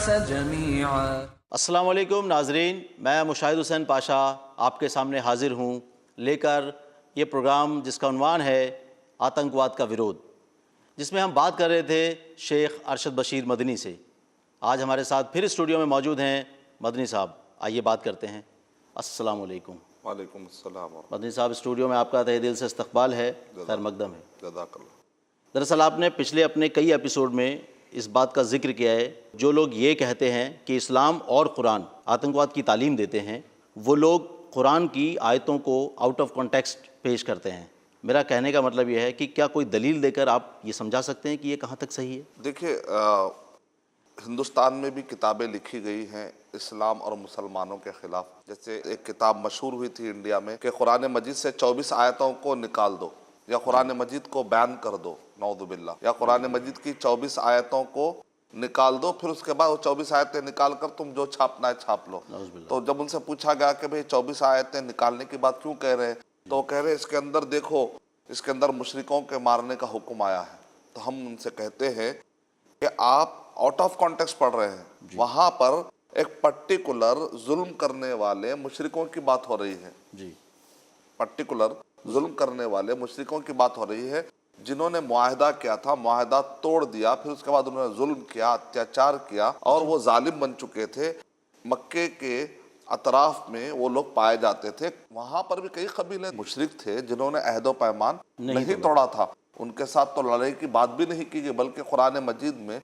جميعا۔ السلام علیکم ناظرین، میں مشاہد حسین پاشا آپ کے سامنے حاضر ہوں لے کر یہ پروگرام جس کا عنوان ہے آتنکواد کا ورود، جس میں ہم بات کر رہے تھے شیخ ارشد بشیر مدنی سے۔ آج ہمارے ساتھ پھر اسٹوڈیو میں موجود ہیں مدنی صاحب، آئیے بات کرتے ہیں۔ السلام علیکم۔ وعلیکم السلام ورحمۃ مدنی صاحب، اسٹوڈیو میں آپ کا تہہ دل سے استقبال ہے، خیر مقدم ہے۔ جزاک اللہ۔ دراصل آپ نے پچھلے اپنے کئی ایپیسوڈ میں اس بات کا ذکر کیا ہے، جو لوگ یہ کہتے ہیں کہ اسلام اور قرآن آتنکواد کی تعلیم دیتے ہیں، وہ لوگ قرآن کی آیتوں کو آؤٹ آف کانٹیکسٹ پیش کرتے ہیں۔ میرا کہنے کا مطلب یہ ہے کہ کیا کوئی دلیل دے کر آپ یہ سمجھا سکتے ہیں کہ یہ کہاں تک صحیح ہے؟ دیکھیے، ہندوستان میں بھی کتابیں لکھی گئی ہیں اسلام اور مسلمانوں کے خلاف۔ جیسے ایک کتاب مشہور ہوئی تھی انڈیا میں کہ قرآن مجید سے 24 آیتوں کو نکال دو، یا قرآن مجید کو بیان کر دو، نعوذ باللہ، یا قرآن مجید کی 24 آیتوں کو نکال دو، پھر اس کے بعد وہ 24 آیتیں نکال کر تم جو چھاپنا ہے چھاپ لو۔ تو جب ان سے پوچھا گیا کہ بھئی 24 آیتیں نکالنے کی بات کیوں کہہ رہے ہیں، تو وہ کہہ رہے اس کے اندر دیکھو، اس کے اندر مشرکوں کے مارنے کا حکم آیا ہے۔ تو ہم ان سے کہتے ہیں کہ آپ آؤٹ آف کانٹیکسٹ پڑھ رہے ہیں، وہاں پر ایک پرٹیکولر ظلم کرنے والے مشرکوں کی بات ہو رہی ہے، جی، پرٹیکولر ظلم کرنے والے مشرکوں کی بات ہو رہی ہے، جنہوں نے معاہدہ کیا تھا، معاہدہ توڑ دیا، پھر اس کے بعد انہوں نے ظلم کیا، اتیاچار کیا، اور وہ ظالم بن چکے تھے۔ مکے کے اطراف میں وہ لوگ پائے جاتے تھے، وہاں پر بھی کئی قبیلے مشرک تھے جنہوں نے عہد و پیمان نہیں توڑا تھا، ان کے ساتھ تو لڑائی کی بات بھی نہیں کی گئی، بلکہ قرآن مجید میں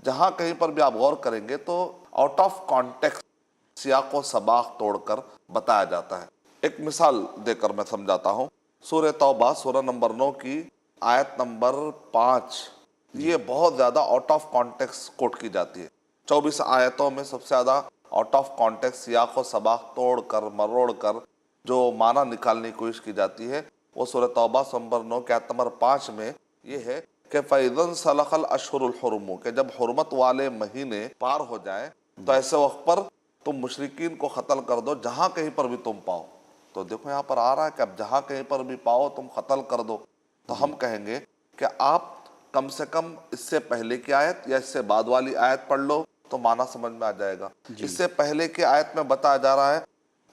جہاں کہیں پر بھی آپ غور کریں گے تو آؤٹ آف کانٹیکسٹ سیاق و سباق توڑ کر بتایا جاتا ہے۔ ایک مثال دے کر میں سمجھاتا ہوں۔ سورہ توبہ سورہ نمبر 9 کی آیت نمبر 5، یہ بہت زیادہ آؤٹ آف کانٹیکسٹ کوٹ کی جاتی ہے۔ 24 آیتوں میں سب سے زیادہ آؤٹ آف کانٹیکسٹ سیاق و سباق توڑ کر مروڑ کر جو معنی نکالنے کی کوشش کی جاتی ہے، وہ سورہ توبہ نمبر 9 کے آیت نمبر 5 میں یہ ہے کہ فَإِذَا انْسَلَخَ الْأَشْهُرُ الْحُرُمُ، کہ جب حرمت والے مہینے پار ہو جائیں تو ایسے وقت پر تم مشرکین کو قتل کر دو جہاں کہیں پر بھی تم پاؤ۔ تو دیکھو یہاں پر آ رہا ہے کہ اب جہاں کہیں پر بھی پاؤ تم قتل کر دو۔ تو ہم کہیں گے کہ آپ کم سے کم اس سے پہلے کی آیت یا اس سے بعد والی آیت پڑھ لو تو معنی سمجھ میں آ جائے گا۔ اس سے پہلے کی آیت میں بتایا جا رہا ہے،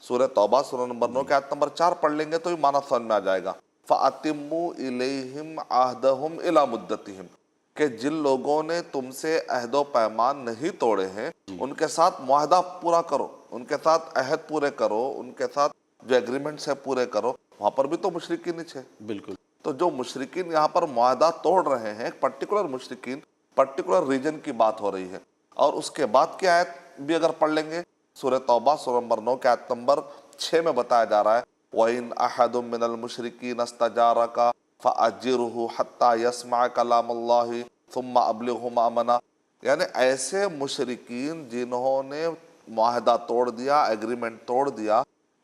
سورہ توبہ سورہ نمبر 9 کے آیت نمبر 4 پڑھ لیں گے تو بھی معنی سمجھ میں آ جائے گا۔ فَأَتِمُّوا إِلَيْهِمْ عَهْدَهُمْ إِلَى مُدَّتِهِمْ، کہ جن لوگوں نے تم سے عہد و پیمان نہیں توڑے ہیں ان کے ساتھ معاہدہ پورا کرو، ان کے ساتھ عہد پورے کرو، ان کے ساتھ جو ایگریمنٹس ہے پورے کرو۔ وہاں پر بھی تو مشرکین ہی تھے۔ بالکل۔ تو جو مشرکین یہاں پر معاہدہ توڑ رہے ہیں، ایک پرٹیکولر مشرکین، پرٹیکولر ریجن کی بات ہو رہی ہے۔ اور اس کے بعد کی آیت بھی اگر پڑھ لیں گے، سورہ توبہ سورہ نمبر 9 کے آیت نمبر 6 میں بتایا جا رہا ہے وَإِنْ أَحَدٌ مِّنَ الْمُشْرِكِينَ اسْتَجَارَكَ فَأَجِرْهُ حَتَّى يَسْمَعَ كَلَامَ اللَّهِ ثُمَّ أَبْلِغْهُ مَأْمَنًا، یعنی ایسے مشرکین جنہوں نے معاہدہ توڑ دیا، ایگریمنٹ توڑ دیا،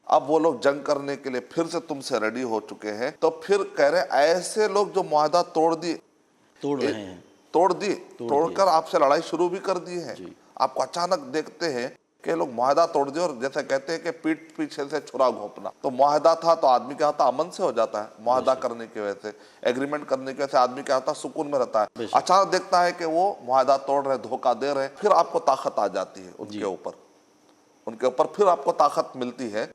اب وہ لوگ جنگ کرنے کے لیے پھر سے تم سے ریڈی ہو چکے ہیں، تو پھر کہہ رہے ایسے لوگ جو معاہدہ توڑ رہے ہیں، توڑ کر آپ سے لڑائی شروع بھی کر دی ہے، آپ کو اچانک دیکھتے ہیں کہ لوگ معاہدہ توڑ دیا، اور جیسے کہتے ہیں کہ پیٹ پیچھے سے چھرا گھونپنا، تو معاہدہ تھا تو آدمی کیا ہوتا امن سے ہو جاتا ہے، معاہدہ کرنے کی وجہ سے، ایگریمنٹ کرنے کی وجہ سے آدمی کیا ہوتا سکون میں رہتا ہے۔ اچانک دیکھتا ہے کہ وہ معاہدہ توڑ رہے، دھوکہ دے رہے، پھر آپ کو طاقت آ جاتی ہے ان کے اوپر پھر آپ کو طاقت ملتی ہے۔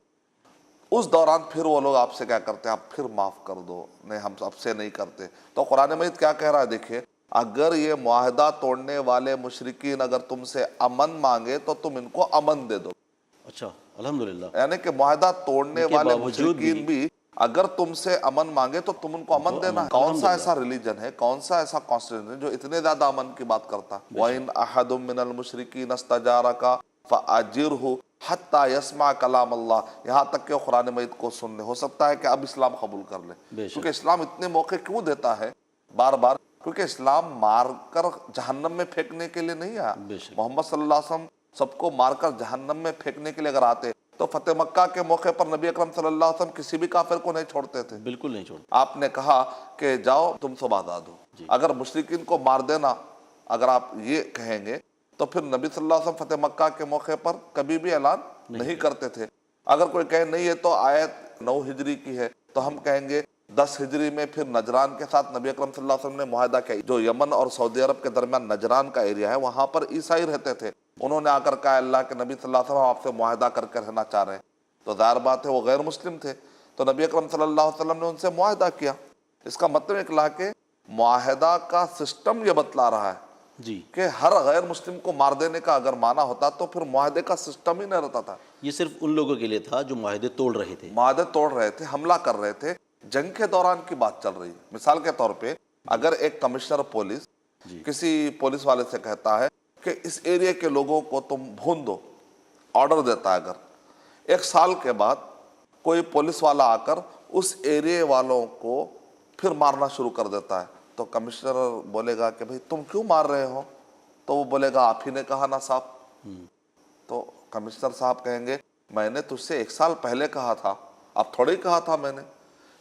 اس دوران پھر وہ لوگ آپ سے کیا کرتے ہیں، آپ پھر معاف کر دو، نہیں ہم اب سے نہیں کرتے۔ تو قرآن مجید کیا کہہ رہا ہے، دیکھیں، اگر یہ معاہدہ توڑنے والے مشرکین اگر تم سے امن مانگے تو تم ان کو امن دے دو۔ اچھا، الحمدللہ، یعنی کہ معاہدہ توڑنے والے مشرکین بھی اگر تم سے امن مانگے تو تم ان کو امن دینا ہے۔ کون سا ایسا ریلیجن ہے، کون سا ایسا کانسٹیٹیوشن ہے جو اتنے زیادہ امن کی بات کرتا ہے؟ وَإِنْ أَحَدٌ مِّنَ الْمُشْرِكِينَ اسْتَجَارَكَ فَأَجِرْهُ حَتَّى يَسْمَعَ كَلَامَ اللَّهِ، یہاں تک کہ وہ قرآن مجید کو سن لے۔ ہو سکتا ہے کہ اب اسلام قبول کر لے، کیونکہ اسلام اتنے موقع کیوں دیتا ہے بار بار، کیونکہ اسلام مار کر جہنم میں پھینکنے کے لیے نہیں آیا۔ محمد صلی اللہ علیہ وسلم سب کو مار کر جہنم میں پھینکنے کے لیے اگر آتے تو فتح مکہ کے موقع پر نبی اکرم صلی اللہ علیہ وسلم کسی بھی کافر کو نہیں چھوڑتے تھے، بالکل نہیں چھوڑتے۔ آپ نے کہا کہ جاؤ تم سب آزاد ہو۔ اگر مشرکین کو مار دینا اگر آپ یہ کہیں گے تو پھر نبی صلی اللہ علیہ وسلم فتح مکہ کے موقع پر کبھی بھی اعلان نہیں کرتے تھے۔ اگر کوئی کہے نہیں یہ تو آیت 9 ہجری کی ہے تو ہم کہیں گے 10 ہجری میں پھر نجران کے ساتھ نبی اکرم صلی اللہ علیہ وسلم نے معاہدہ کیا، جو یمن اور سعودی عرب کے درمیان نجران کا ایریا ہے وہاں پر عیسائی رہتے تھے، انہوں نے آ کر کہا اللہ کے نبی صلی اللہ علیہ وسلم آپ سے معاہدہ کر کے رہنا چاہ رہے ہیں، تو ظاہر بات ہے وہ غیر مسلم تھے، تو نبی اکرم صلی اللہ علیہ وسلم نے ان سے معاہدہ کیا۔ اس کا مطلب اکلا کہ معاہدہ کا سسٹم یہ بتلا رہا ہے جی، کہ ہر غیر مسلم کو مار دینے کا اگر مانا ہوتا تو پھر معاہدے کا سسٹم ہی نہ رہتا تھا۔ یہ صرف ان لوگوں کے لیے تھا جو معاہدے توڑ رہے تھے۔ معاہدے توڑ رہے تھے، حملہ کر رہے تھے، جنگ کے دوران کی بات چل رہی ہے۔ مثال کے طور پہ اگر ایک کمشنر پولیس کسی پولیس والے سے کہتا ہے کہ اس ایریا کے لوگوں کو تم بھون دو، آرڈر دیتا ہے، اگر 1 سال کے بعد کوئی پولیس والا آ کر اس ایریا والوں کو پھر مارنا شروع کر دیتا ہے، تو کمشنر بولے گا کہ بھئی تم کیوں مار رہے ہو؟ تو وہ بولے گا آپ ہی نے کہا نا صاحب۔ تو کمشنر صاحب کہیں گے میں نے تجھ سے 1 سال پہلے کہا تھا، اب تھوڑے ہی کہا تھا میں نے،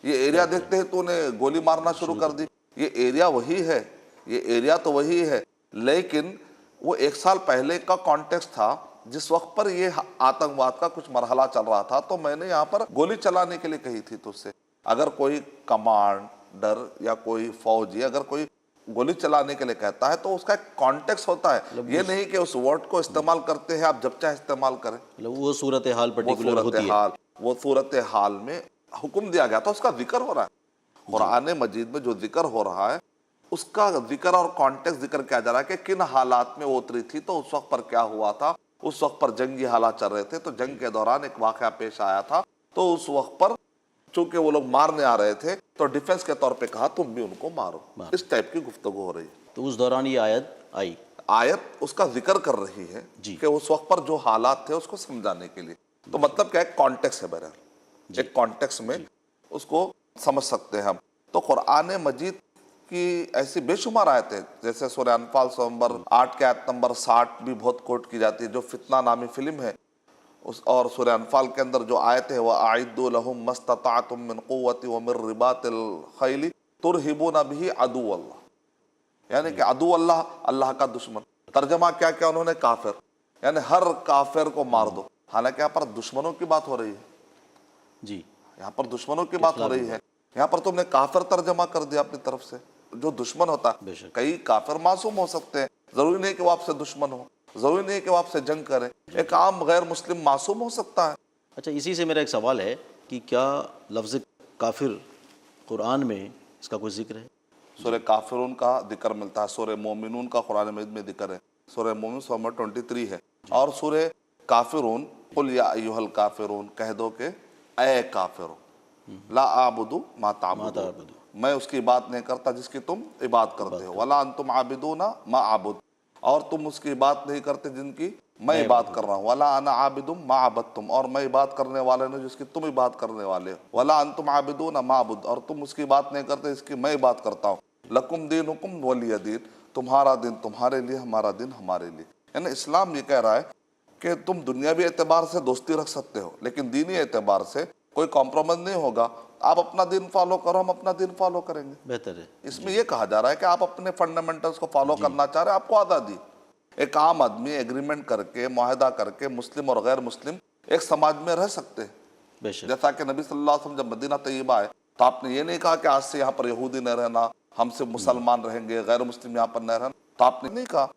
یہ ایریا دیکھتے ہی تو نے گولی مارنا شروع کر دی۔ یہ ایریا وہی ہے، یہ ایریا تو وہی ہے، لیکن وہ 1 سال پہلے کا کانٹیکسٹ تھا جس وقت پر یہ آتنکواد کا کچھ مرحلہ چل رہا تھا، تو میں نے یہاں پر گولی چلانے کے لیے کہی تھی تجھ سے۔ اگر کوئی کمانڈر یا کوئی فوجی اگر کوئی گولی چلانے کے لیے کہتا ہے تو اس کا ایک کانٹیکس ہوتا ہے، یہ نہیں کہ اس ورڈ کو استعمال کرتے ہیں آپ جب چاہے استعمال کریں۔ مطلب وہ صورتحال پرٹیکولر ہوتی ہے۔ وہ صورتحال میں حکم دیا گیا تھا، اس کا ذکر ہو رہا ہے قرآن مجید میں، جو ذکر ہو رہا ہے اس کا ذکر اور کانٹیکس ذکر کیا جا رہا ہے کہ کن حالات میں وہ اتری تھی، تو اس وقت پر کیا ہوا تھا، اس وقت پر جنگی حالات چل رہے تھے، تو جنگ کے دوران ایک واقعہ پیش آیا تھا، تو اس وقت پر چونکہ وہ لوگ مارنے آ رہے تھے تو ڈیفنس کے طور پہ کہا تم بھی ان کو مارو۔ اس ٹائپ کی گفتگو ہو رہی ہے۔ تو اس دوران یہ آیت آئی، آیت اس کا ذکر کر رہی ہے کہ اس وقت پر جو حالات تھے اس کو سمجھانے کے لیے، تو مطلب کیا ایک کانٹیکس ہے، بہرحال ایک کانٹیکس میں اس کو سمجھ سکتے ہیں ہم۔ تو قرآن مجید کی ایسی بے شمار آیتیں، جیسے سورہ انفال سورہ نمبر 8 کے آیت نمبر 60 بھی بہت کوٹ کی جاتی ہے، جو فتنہ نامی فلم ہے، اور سورہ انفال کے اندر جو آیت ہے وَأَعِدُّوا لَهُم مَّا اسْتَطَعْتُم مِّن قُوَّةٍ وَمِن رِّبَاطِ الْخَيْلِ تُرْهِبُونَ بِهِ عَدُوَّ اللَّهِ، یعنی کہ عدو اللہ، اللہ کا دشمن۔ ترجمہ کیا کیا انہوں نے؟ کافر، یعنی ہر کافر کو مار دو۔ حالانکہ یہاں پر دشمنوں کی بات ہو رہی ہے، جی یہاں پر دشمنوں کی بات ہو رہی ہے، یہاں پر تم نے کافر ترجمہ کر دیا اپنی طرف سے۔ جو دشمن ہوتا ہے، کئی کافر معصوم ہو سکتے ہیں، ضروری نہیں کہ وہ آپ سے دشمن ہو، ضروری نہیں کہ وہ آپ سے جنگ کرے، ایک عام غیر مسلم معصوم ہو سکتا ہے۔ اچھا، اسی سے میرا ایک سوال ہے کہ کیا لفظ کافر قرآن میں اس کا کوئی ذکر ہے؟ سورہ کافرون کا ذکر ملتا ہے، سورہ مومنون کا قرآن مجید میں ذکر ہے، سورہ مومن سورہ نمبر 23 ہے، اور سورہ کافرون قل یا ایھا الکافرون، کہہ دو کہ اے کافروں، لا اعبد ما تعبدون، میں اس کی عبادت نہیں کرتا جس کی تم عبادت کرتے ہو، ولا انتم عابدون ما اعبد، اور تم اس کی عبادت نہیں کرتے جن کی میں عبادت کر رہا ہوں، ولا انا عابد ما عبدتم، اور میں عبادت کرنے والے نہیں جس کی تم عبادت کرنے والے ہو، ولا انتم عابدون ما اعبد، اور تم اس کی عبادت نہیں کرتے جس کی میں عبادت کرتا ہوں، لکم دینکم ولی دین، تمہارا دین تمہارے لیے، ہمارا دین ہمارے لیے۔ یعنی اسلام یہ کہہ رہا ہے کہ تم دنیاوی اعتبار سے دوستی رکھ سکتے ہو، لیکن دینی اعتبار سے کوئی کمپرومائز نہیں ہوگا، آپ اپنا دین فالو کرو، ہم اپنا دین فالو کریں گے۔ بہتر ہے۔ اس میں یہ کہا جا رہا ہے کہ آپ اپنے فنڈامنٹلز کو فالو کرنا چاہ رہے ہیں، آپ کو آزادی۔ ایک عام آدمی ایگریمنٹ کر کے، معاہدہ کر کے، مسلم اور غیر مسلم ایک سماج میں رہ سکتے ہیں۔ بے شک۔ جیسا کہ نبی صلی اللہ علیہ وسلم جب مدینہ طیبہ آئے تو آپ نے یہ نہیں کہا کہ آج سے یہاں پر یہودی نہیں رہنا، ہم سے مسلمان رہیں گے، غیر مسلم یہاں پر نہیں رہنا، تو آپ نے نہیں کہا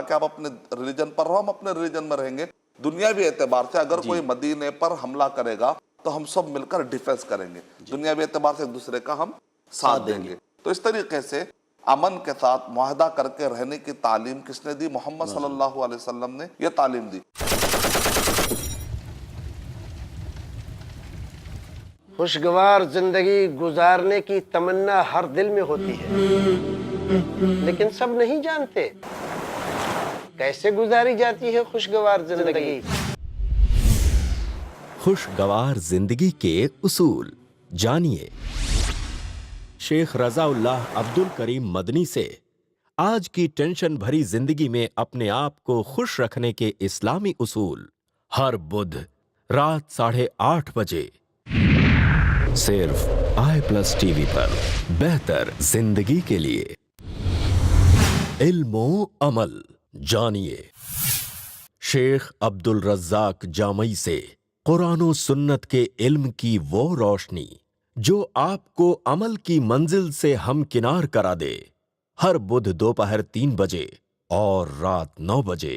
کہ آپ اپنے ریلیجن پر رہو، ہم اپنے ریلیجن میں رہیں گے۔ دنیاوی اعتبار سے اگر کوئی مدینے پر حملہ کرے گا تو ہم سب مل کر ڈیفنس کریں گے، دنیاوی اعتبار سے ایک دوسرے کا ہم ساتھ دیں گے۔ تو اس طریقے سے امن کے ساتھ معاہدہ کر کے رہنے کی تعلیم کس نے دی؟ محمد صلی اللہ علیہ وسلم نے یہ تعلیم دی۔ خوشگوار زندگی گزارنے کی تمنا ہر دل میں ہوتی ہے، لیکن سب نہیں جانتے کیسے گزاری جاتی ہے خوشگوار زندگی۔ خوشگوار زندگی کے اصول جانیے شیخ رضا اللہ عبد الکریم مدنی سے۔ آج کی ٹینشن بھری زندگی میں اپنے آپ کو خوش رکھنے کے اسلامی اصول، ہر بدھ رات 8:30 بجے صرف i+ ٹی وی پر، بہتر زندگی کے لیے۔ علم و عمل جانیے شیخ عبد الرزاق جامعی سے۔ قرآن و سنت کے علم کی وہ روشنی جو آپ کو عمل کی منزل سے ہمکنار کرا دے، ہر بدھ دوپہر 3 بجے اور رات 9 بجے۔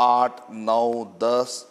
8, 9, 10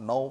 9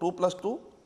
2 + 2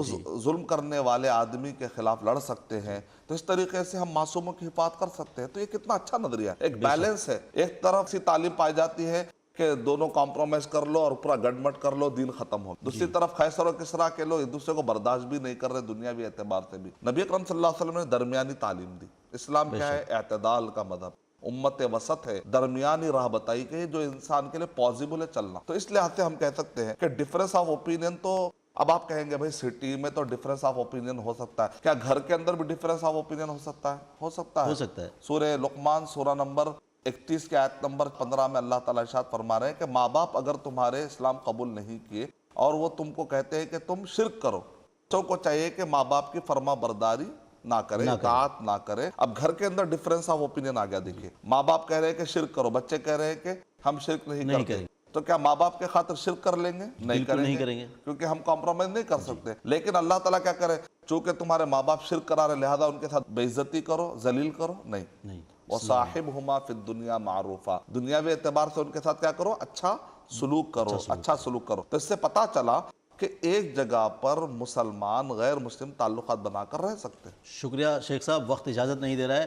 اس ظلم کرنے والے آدمی کے خلاف لڑ سکتے ہیں، تو اس طریقے سے ہم معصوموں کی حفاظت کر سکتے ہیں. تو یہ کتنا اچھا نظریہ ہے، ایک بیلنس ہے. ایک طرف سی تعلیم پائی جاتی ہے کہ دونوں کمپرومائز کر لو اور پورا گڈمٹ کر لو، دین ختم ہو. دوسری طرف خیسر و کسرا کے لوگ ایک دوسرے کو برداشت بھی نہیں کر رہے دنیاوی اعتبار سے بھی. نبی اکرم صلی اللہ علیہ وسلم نے درمیانی تعلیم دی. اسلام کیا ہے؟ اعتدال کا مذہب، امت وسط ہے، درمیانی راہ بتائی کہ جو انسان کے لیے پاسبل ہے چلنا. تو اس لحاظ سے ہم کہہ سکتے ہیں کہ ڈفرنس آف اوپینین تو اب آپ کہیں گے بھائی سٹی میں تو ڈفرنس آف اوپینین ہو سکتا ہے، کیا گھر کے اندر بھی ڈفرنس آف اوپینین ہو سکتا ہے؟ ہو سکتا ہے. سورہ لقمان سورہ نمبر 31 کے آیت نمبر 15 میں اللہ تعالیٰ ارشاد فرما رہے ہیں کہ ماں باپ اگر تمہارے اسلام قبول نہیں کیے اور وہ تم کو کہتے ہیں کہ تم شرک کرو، بچوں کو چاہیے کہ ماں باپ کی فرما برداری نہ کرے، اطاعت نہ کرے. اب گھر کے اندر ڈفرنس آف اوپینین آ گیا. دیکھیے ماں باپ کہہ رہے ہیں کہ شرک کرو، بچے کہہ رہے ہیں کہ ہم شرک نہیں کرتے. تو کیا ماں باپ کے خاطر شرک کر لیں گے؟ نہیں کریں گے، کیونکہ ہم کمپرومائز نہیں کر سکتے. لیکن اللہ تعالیٰ کیا کرے؟ چونکہ تمہارے ماں باپ شرک کرا رہے لہذا ان کے ساتھ بے عزتی کرو، ذلیل کرو؟ نہیں. وَصَاحِبْهُمَا فِي الدُّنْيَا مَعْرُوفًا، دنیاوی اعتبار سے ان کے ساتھ کیا کرو؟ اچھا سلوک کرو. تو اس سے پتا چلا کہ ایک جگہ پر مسلمان غیر مسلم تعلقات بنا کر رہ سکتے ہیں. شکریہ شیخ صاحب، وقت اجازت نہیں دے رہا ہے.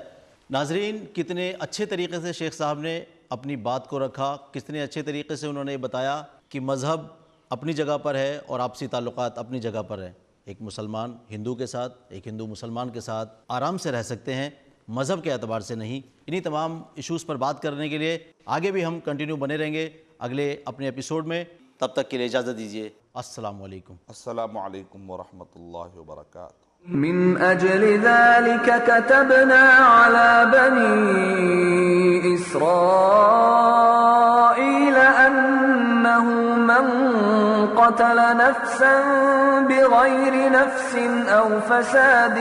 ناظرین، کتنے اچھے طریقے سے شیخ صاحب نے اپنی بات کو رکھا، کتنے اچھے طریقے سے انہوں نے بتایا کہ مذہب اپنی جگہ پر ہے اور آپسی تعلقات اپنی جگہ پر ہیں. ایک مسلمان ہندو کے ساتھ، ایک ہندو مسلمان کے ساتھ آرام سے رہ سکتے ہیں، مذہب کے اعتبار سے نہیں. انہی تمام ایشوز پر بات کرنے کے لیے آگے بھی ہم کنٹینیو بنے رہیں گے اگلے اپنے ایپیسوڈ میں. تب تک کے لیے اجازت دیجیے. السلام علیکم. السلام علیکم ورحمۃ اللہ وبرکاتہ. من أجل ذلك كتبنا على بني إسرائيل أنه من قتل نفسا بغير نفس أو فساد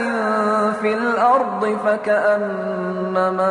في الأرض فكأنما